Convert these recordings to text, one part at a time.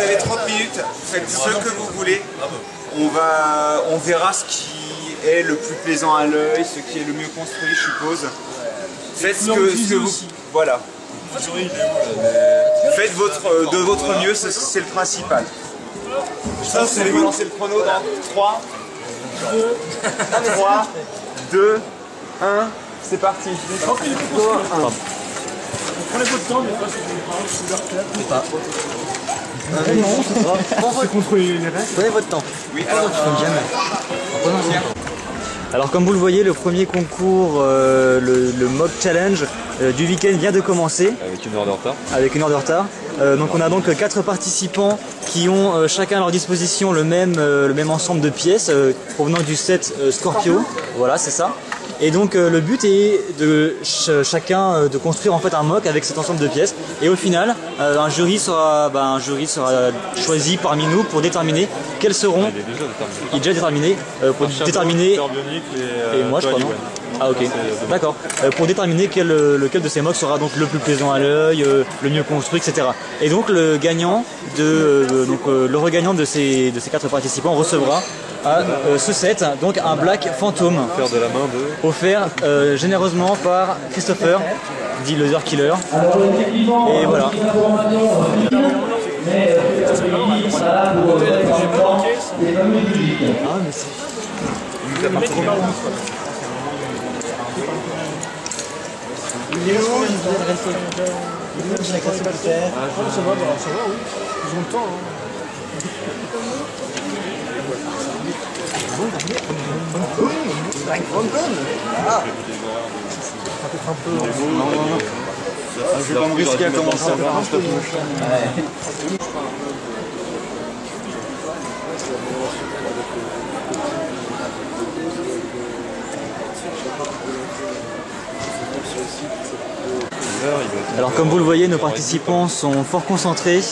Vous avez 30 minutes, faites ce que vous voulez. On verra ce qui est le plus plaisant à l'œil, ce qui est le mieux construit, je suppose. Faites ce que vous... Voilà. Faites de votre mieux, c'est le principal. Je pense que vous allez vous lancer le chrono dans 3, 2, 1, c'est parti. Prenez votre temps, mais pas. Prenez votre temps. Oui, alors, Comme jamais. Alors comme vous le voyez, le premier concours, le mock challenge du week-end vient de commencer. Avec une heure de retard. Avec une heure de retard. Donc on a donc 4 participants qui ont chacun à leur disposition le même ensemble de pièces provenant du set Scorpio. Voilà, c'est ça. Et donc le but est de chacun de construire en fait un mock avec cet ensemble de pièces. Et au final, un jury sera choisi parmi nous pour déterminer quels seront. Il est déjà déterminé. Pour déterminer. Et moi je crois non. Ah ok, d'accord. Pour déterminer lequel de ces mocks sera donc le plus plaisant à l'œil, le mieux construit, etc. Et donc le gagnant le regagnant de ces 4 participants recevra ce set, donc un Black Phantom offert généreusement par Christopher, dit Loser Killer. Et voilà. Il est où? Il est la classe de terre. Ça va, oui. Ils ont le temps. Ah. Ça peut être un peu... Non. je vais pas me risquer à commencer à faire un stop motion. Alors comme vous le voyez, nos participants sont fort concentrés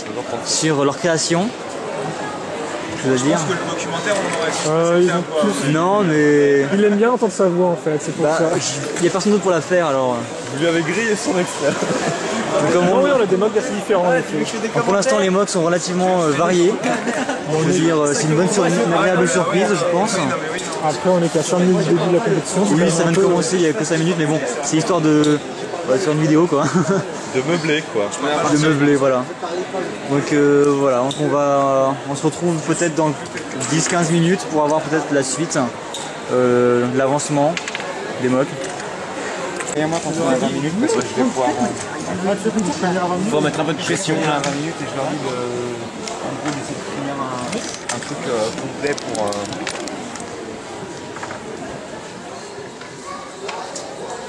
sur leur création. Je veux dire. Je pense que le documentaire, on aurait ils ont tous... Non, mais... Il aime bien entendre sa voix en fait, c'est pour ça. Il n'y a personne d'autre pour la faire alors. Vous lui avez grillé son expert. Comment oui, on a des mocks assez différents. Pour l'instant, les mocks sont relativement variés. Je veux dire, c'est une agréable surprise, je pense. Après, on est qu'à 5 minutes du début de la compétition. Oui, ça vient de commencer, il n'y a que 5 minutes, mais bon, c'est histoire de... sur une vidéo quoi. De meubler quoi. De meubler, voilà. Donc voilà, on se retrouve peut-être dans 10-15 minutes pour avoir peut-être la suite, l'avancement des mocks. Et moi quand on a 20 minutes, parce que je vais pouvoir... Il faut mettre un peu de pression là. 20 minutes et je leur dis d'essayer de finir un truc complet pour...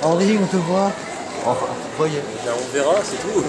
Henri, on te voit. Enfin, voyez. On verra, c'est tout.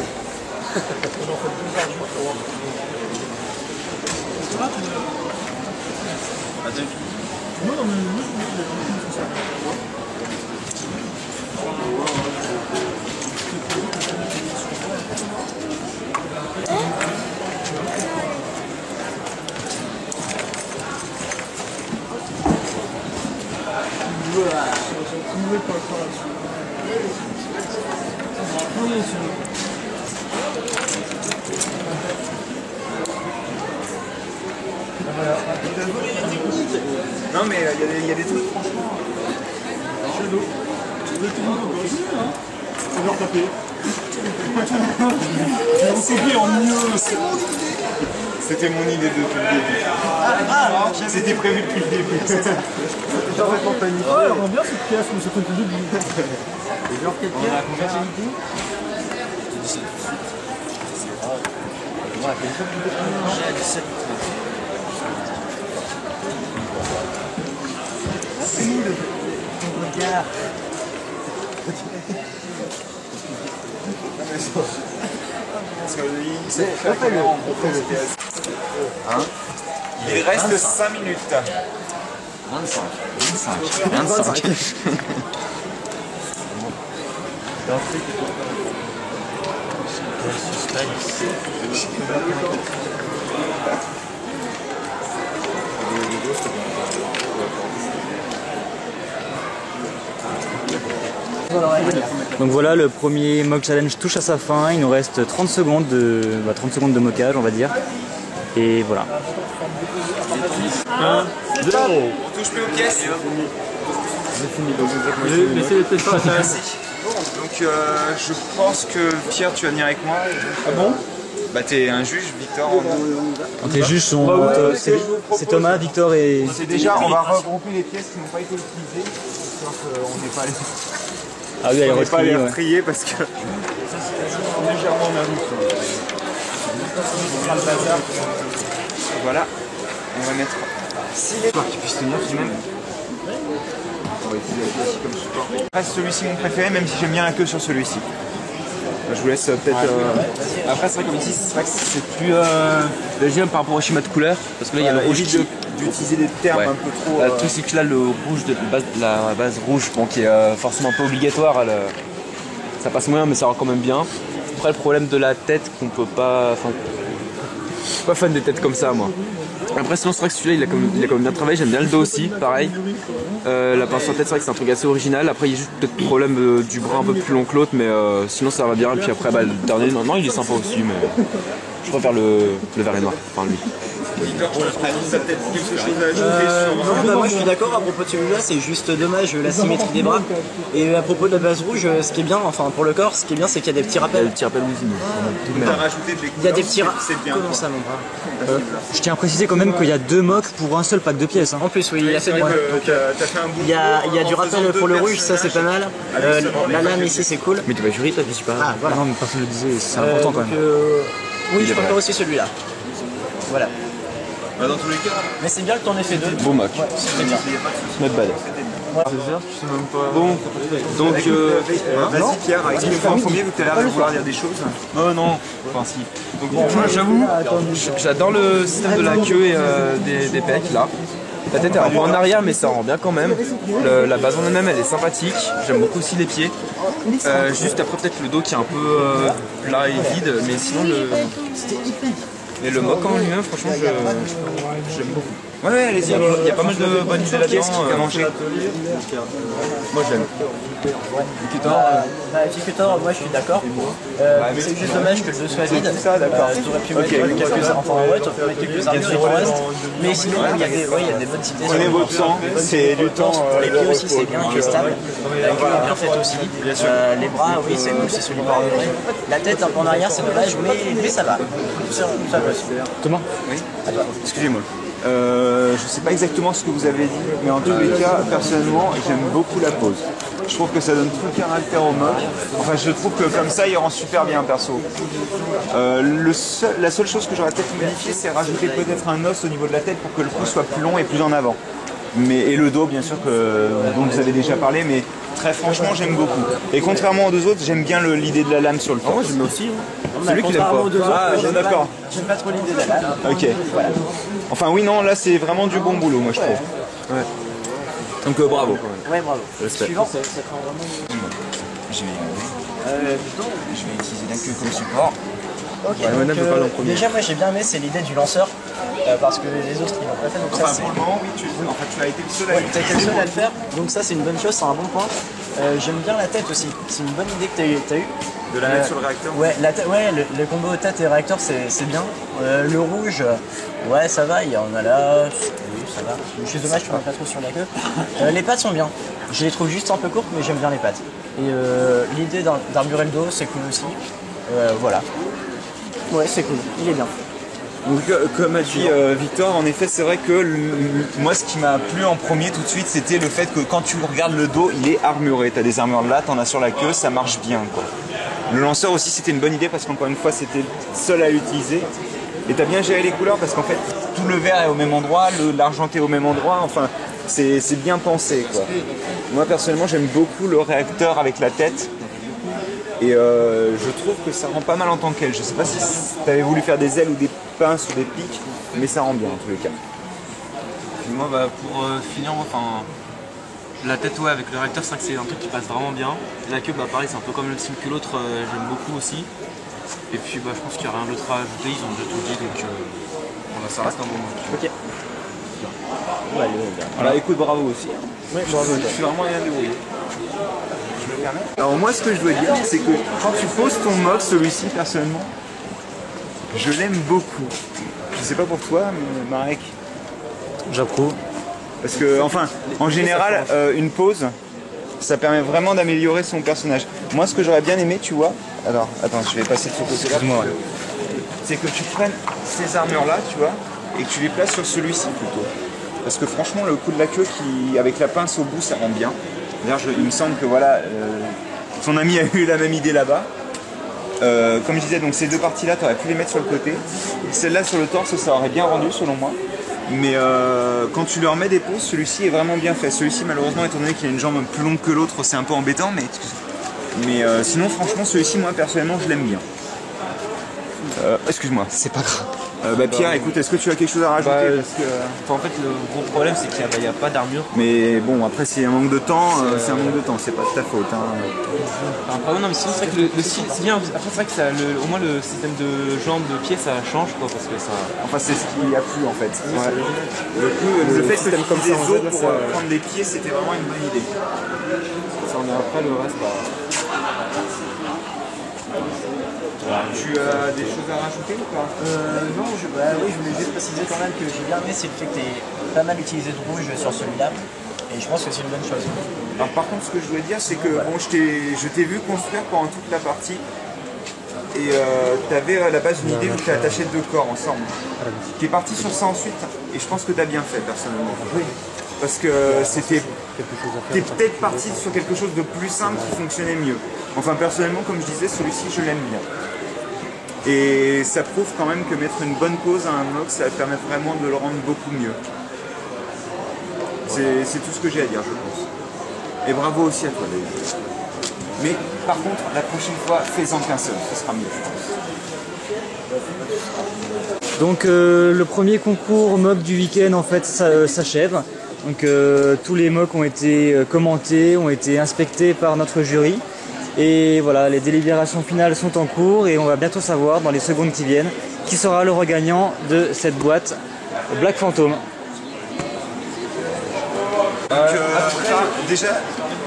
Non mais il y a des trucs franchement. C'est leur taper. Ils ont copié en mieux. C'était mon idée depuis le début. C'était prévu depuis le début. J'étais complètement paniqué. Ouais, on rend bien cette pièce, mais c'est pas le début. Et genre quelle pièce? La convertibilité? J'ai 17. C'est nous le regard. Parce que lui, c'est très cohérent. Il reste 5 minutes. 25. Donc voilà, le premier mock challenge touche à sa fin. Il nous reste 30 secondes de mockage, on va dire. Et voilà. 1, 0. On touche plus aux pièces. Merci. Donc je pense que Pierre, tu vas venir avec moi. Ah bon? Bah t'es un juge, Victor. Donc les juges sont c'est Thomas, Victor et... C'est déjà, on va regrouper les pièces qui n'ont pas été utilisées. Histoire qu'on n'ait pas les... Ah oui, elle On n'est pas les ouais. retrier parce que... légèrement en avance. Voilà, on va mettre 6 lettres pour qu'ils puissent tenir tout de même. On va utiliser la pièce comme support. Reste celui-ci mon préféré, même si j'aime bien la queue sur celui-ci. Je vous laisse peut-être... Après c'est vrai comme ici, c'est vrai que c'est plus léger par rapport au schéma de couleur, parce que là il y a le rouge évite d'utiliser des termes un peu trop... Tout c'est que là le rouge de la base rouge, bon, qui est forcément pas obligatoire, ça passe moyen mais ça rend quand même bien. Après le problème de la tête qu'on peut pas... Enfin, je suis pas fan des têtes comme ça moi. Après sinon c'est vrai que celui-là il a quand même bien travaillé, j'aime bien le dos aussi, pareil. La pince sur tête c'est vrai que c'est un truc assez original, après il y a juste peut-être le problème du bras un peu plus long que l'autre, mais sinon ça va bien. Et puis après bah, le dernier, non il est sympa aussi, mais je préfère le vert et noir, enfin lui. Victor, tu as peut-être quelque chose à ajouter sur... Non, bah moi je suis d'accord à propos de celui-là, c'est juste dommage la symétrie des bras. Et à propos de la base rouge, ce qui est bien, enfin pour le corps, ce qui est bien c'est qu'il y a des petits rappels. Le petit rappel oui, Tu as rajouté de l'écoute. Il y a des petits rappels. C'est bien. Comment ça mon bras? Je tiens à préciser quand même qu'il y a 2 mocs pour un seul pack de pièces. Hein. En plus oui, il y a fait des... T'as fait un bout. Il y a du rappel pour le rouge, ça c'est pas mal. La lame ici c'est cool. Mais tu vas jurer toi, je suis pas... Ah voilà. Non mais personne ne le disait, c'est important quand même. Oui, je préfère aussi celui-là. Voilà. Bah, dans tous les cas... Mais c'est bien que t'en aies fait 2. Bon mock, C'est bien. not bad. Bon, donc Vas-y Pierre, explique-moi en premier vu que tu as l'air de vouloir dire des choses. non, enfin si. Donc moi j'avoue, j'adore le système de la queue et des pecs là. La tête est un peu en arrière mais ça rend bien quand même. La base en elle-même elle est sympathique, j'aime beaucoup aussi les pieds. Juste après peut-être le dos qui est un peu plat et vide, mais sinon le mock en lui-même franchement j'aime beaucoup. Ouais, allez-y. Il y a pas mal de bonnes idées là-dedans. Moi je l'aime. Executor, moi je suis d'accord. C'est juste dommage que le 2 soit vide. T'aurais pu mettre quelques-uns. Enfin ouais, t'aurais pu mettre quelques armes sur le reste. Mais sinon, il y a des bonnes idées. Prenez votre temps, c'est du temps. Les pieds aussi, c'est bien, qui est stable. La queue est bien faite aussi. Les bras, oui, c'est cool, c'est celui par devrait. La tête un peu en arrière, c'est dommage, mais ça va. Ça va aussi. Thomas? Oui. Excusez-moi. Je sais pas exactement ce que vous avez dit, mais en tous les cas, personnellement, j'aime beaucoup la pose. Je trouve que ça donne tout le caractère au mock. Enfin, je trouve que comme ça, il rend super bien perso. La seule chose que j'aurais peut-être modifié, c'est rajouter peut-être un os au niveau de la tête pour que le cou soit plus long et plus en avant. Et le dos, bien sûr, dont vous avez déjà parlé, mais très franchement, j'aime beaucoup. Et contrairement aux deux autres, j'aime bien l'idée de la lame sur le torse. Moi j'aime aussi. Celui qui l'aime pas. Ah, d'accord. J'aime pas trop l'idée de la lame. Ok. Enfin, oui, non, là, c'est vraiment du bon boulot, moi, je trouve. Ouais. Donc bravo quand même. Ouais, bravo. Suivant. Je vais utiliser la queue comme support. Ok, Madame donc, peut parler en premier. déjà moi j'ai bien aimé, c'est l'idée du lanceur, parce que les autres ils l'ont pas fait, donc ça Enfin, c'est... pour le moment, oui, tu as été le seul à Ouais, t'as été le seul à le faire, donc ça c'est une bonne chose, c'est un bon point. J'aime bien la tête aussi, c'est une bonne idée que t'as eu. de la mettre sur le réacteur. Ouais, le combo tête et réacteur c'est bien. Le rouge, ouais ça va, il y en a là, oui ça va. Je suis dommage, je ne pas trop sur la queue. Les pattes sont bien, je les trouve juste un peu courtes mais j'aime bien les pattes. Et l'idée d'armurer le dos c'est cool aussi, voilà. Ouais, c'est cool, il est bien. Donc, comme a dit Victor, en effet, c'est vrai que moi, ce qui m'a plu en premier tout de suite, c'était le fait que quand tu regardes le dos, il est armuré. Tu as des armures là, tu en as sur la queue, ça marche bien, quoi. Le lanceur aussi, c'était une bonne idée parce qu'encore une fois, c'était le seul à l'utiliser. Et tu as bien géré les couleurs parce qu'en fait, tout le vert est au même endroit, l'argenté est au même endroit. Enfin, c'est bien pensé, quoi. Moi, personnellement, j'aime beaucoup le réacteur avec la tête. Et je trouve que ça rend pas mal en tant qu'elle. Je sais pas si tu avais voulu faire des ailes ou des pinces ou des pics, mais ça rend bien en tous les cas. Puis moi pour finir, enfin la tête ouais avec le réacteur c'est vrai que c'est un truc qui passe vraiment bien. Et la queue pareil c'est un peu comme le style que l'autre, j'aime beaucoup aussi. Et puis je pense qu'il n'y a rien d'autre à ajouter, ils ont déjà tout dit donc voilà, ça reste un bon moment. Ok. Voilà, écoute, bravo aussi. Ouais, bravo. Je suis vraiment bien débrouillé. Alors moi ce que je dois dire c'est que quand tu poses ton mock, celui-ci personnellement, Je l'aime beaucoup. Je sais pas pour toi, mais Marek. J'approuve. Parce que, enfin, en général, une pause, ça permet vraiment d'améliorer son personnage. Moi, ce que j'aurais bien aimé, tu vois, alors, attends, je vais passer de ce côté-là. Excuse-moi, ouais. C'est que tu prennes ces armures-là, tu vois, et que tu les places sur celui-ci plutôt. Parce que franchement, le coup de la queue qui, avec la pince au bout, ça rend bien. D'ailleurs, il me semble que voilà, ton ami a eu la même idée là-bas. Comme je disais, donc ces deux parties-là, tu aurais pu les mettre sur le côté. Celle-là sur le torse, ça aurait bien rendu selon moi. Mais quand tu leur mets des pauses, celui-ci est vraiment bien fait. Celui-ci, malheureusement, étant donné qu'il a une jambe plus longue que l'autre, c'est un peu embêtant. Mais sinon, franchement, celui-ci, moi, personnellement, je l'aime bien. Excuse-moi. C'est pas grave. Pierre, écoute, est-ce que tu as quelque chose à rajouter parce que... En fait, le gros problème, c'est qu'il n'y a pas d'armure. Mais bon, après, c'est un manque de temps, c'est un manque de temps, c'est pas de ta faute. Hein. Enfin, non, mais sinon, c'est vrai que le style, c'est bien. Après, c'est vrai que ça, au moins le système de jambes, de pieds, ça change, quoi, parce que ça. Enfin, c'est ce qu'il y a plus en fait. Ouais. Le fait que tu comme des ça, en os fait, pour ça- prendre des pieds, c'était vraiment une bonne idée. Ça en est après, le reste, Tu as des choses à rajouter ou pas? Non, oui, je voulais juste préciser quand même que j'ai bien aimé, c'est le fait que tu aies pas mal utilisé de rouge sur celui-là. Et je pense que c'est une bonne chose. Alors, par contre, ce que je voulais dire, c'est que bon, je t'ai vu construire pendant toute la partie. Et tu avais à la base une idée où tu as attaché deux corps ensemble. Tu es parti sur ça ensuite, et je pense que tu as bien fait personnellement. Parce que t'es peut-être parti sur quelque chose de plus simple qui fonctionnait mieux. Enfin, personnellement, comme je disais, celui-ci, je l'aime bien. Et ça prouve quand même que mettre une bonne pause à un mock, ça va permettre vraiment de le rendre beaucoup mieux. C'est tout ce que j'ai à dire, je pense. Et bravo aussi à toi, d'ailleurs. Mais par contre, la prochaine fois, fais-en qu'un seul, ce sera mieux, je pense. Donc le premier concours mock du week-end en fait s'achève. Donc tous les mocks ont été commentés, ont été inspectés par notre jury. Et voilà, les délibérations finales sont en cours et on va bientôt savoir dans les secondes qui viennent qui sera le regagnant de cette boîte Black Phantom. Déjà,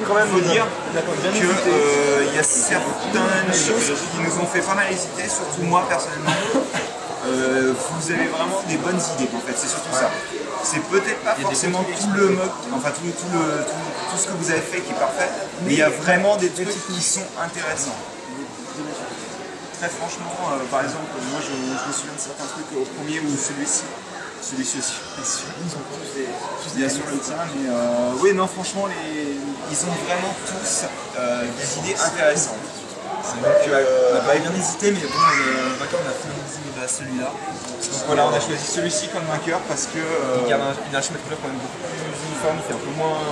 quand même, faut dire qu'il y a certaines choses qui nous ont fait pas mal hésiter, surtout moi personnellement. Vous avez vraiment des bonnes idées en fait, c'est surtout ça. C'est peut-être pas forcément tout le mock, enfin tout ce que vous avez fait qui est parfait, mais il y a vraiment des trucs qui sont intéressants. Très franchement, par exemple, moi je me souviens de certains trucs au premier ou celui-ci aussi, bien sûr le tien, mais oui, non, franchement, ils ont vraiment tous des idées intéressantes. Donc, on n'a pas bien hésité, mais bon, le vainqueur, on a finalisé celui-là. Donc voilà, on a choisi celui-ci comme vainqueur parce que. Il garde un chemin de couleur quand même beaucoup plus uniforme, il fait un peu moins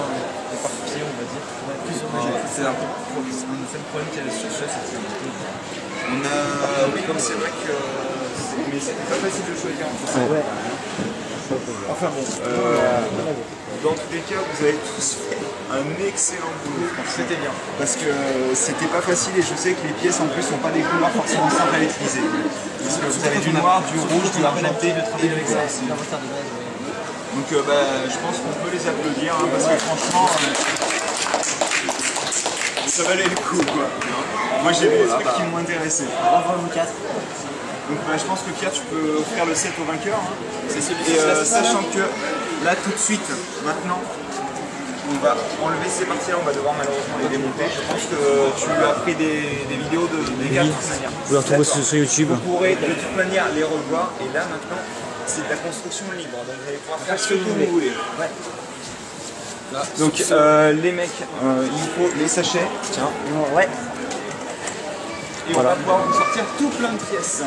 éparpillé, on va dire. Plus homogène. C'est un peu le seul problème qu'il y avait sur ce, c'était on a. Oui, comme c'est vrai que. Mais c'était pas facile de choisir entre ça. Ouais. Enfin bon, dans tous les cas, vous avez tous fait un excellent boulot. C'était bien. Parce que c'était pas facile et je sais que les pièces en plus sont pas des couleurs forcément simples à utiliser. Parce que vous avez du noir, du rouge, du argenté et du gris. Donc je pense qu'on peut les applaudir hein, parce que franchement, ça valait le coup quoi. Moi j'ai vu des trucs qui m'ont intéressé. Bravo vous quatre. Donc je pense que Pierre, tu peux offrir le set au vainqueur. Hein. C'est celui-ci. Et sachant que là tout de suite, maintenant, on va enlever ces parties-là, on va devoir malheureusement les démonter. Je pense que tu as pris des vidéos des gars de toute manière. Vous les retrouvez sur YouTube. Vous pourrez de toute manière les revoir. Et là maintenant, c'est de la construction libre. Donc vous allez pouvoir faire ce que vous voulez. Ouais. Là, donc les mecs, il faut les sachets. Tiens. Ouais. Et on va pouvoir vous sortir tout plein de pièces.